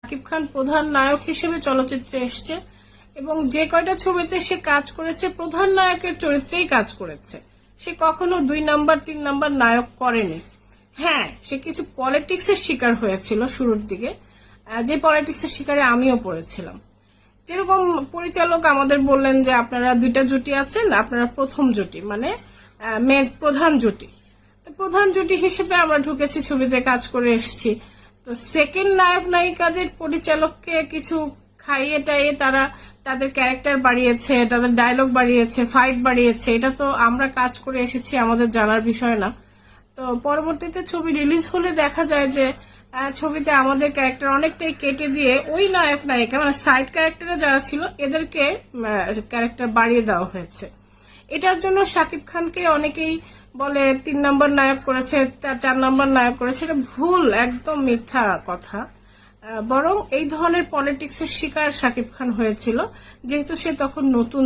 শাকিব খান প্রধান নায়ক হিসেবে চলচ্চিত্রে এসছে এবং যে কয়টা ছবিতে সে কাজ করেছে প্রধান নায়কের চরিত্রেই কাজ করেছে। সে কখনো 2 নাম্বার 3 নাম্বার নায়ক করেনি। হ্যাঁ, সে কিছু পলিটিক্সের শিকার হয়েছিল শুরুর দিকে, যে পলিটিক্সের শিকারে আমিও পড়েছিলাম। যেরকম পরিচালক আমাদের বললেন যে আপনারা 2টা জুটি আছেন, আপনারা প্রথম জুটি মানে মেন প্রধান জুটি। তো প্রধান জুটি হিসেবে আমরা ঢুকেছি, ছবিতে কাজ করে এসেছি। তো সেকেন্ড নায়ক নায়িকা যে পরিচালককে কিছু খাইয়ে টাইয়ে তারা তাদের ক্যারেক্টার বাড়িয়েছে, তাদের ডায়লগ বাড়িয়েছে, ফাইট বাড়িয়েছে, এটা তো আমরা কাজ করে এসেছি, আমাদের জানার বিষয় না। তো পরবর্তীতে ছবি রিলিজ হলে দেখা যায় যে ছবিতে আমাদের ক্যারেক্টার অনেকটাই কেটে দিয়ে ওই নায়ক নায়িকা মানে সাইড ক্যারেক্টারে যারা ছিল এদেরকে ক্যারেক্টার বাড়িয়ে দেওয়া হয়েছে। এটার জন্য শাকিব খানকে অনেকেই বলে 3 নাম্বার নায়ক করেছে, 4 নাম্বার নায়ক করেছে। এটা ভুল, একদম মিথ্যা কথা। বরং এই ধরনের পলিটিক্সের শিকার শাকিব খান হয়েছিল, যেহেতু সে তখন নতুন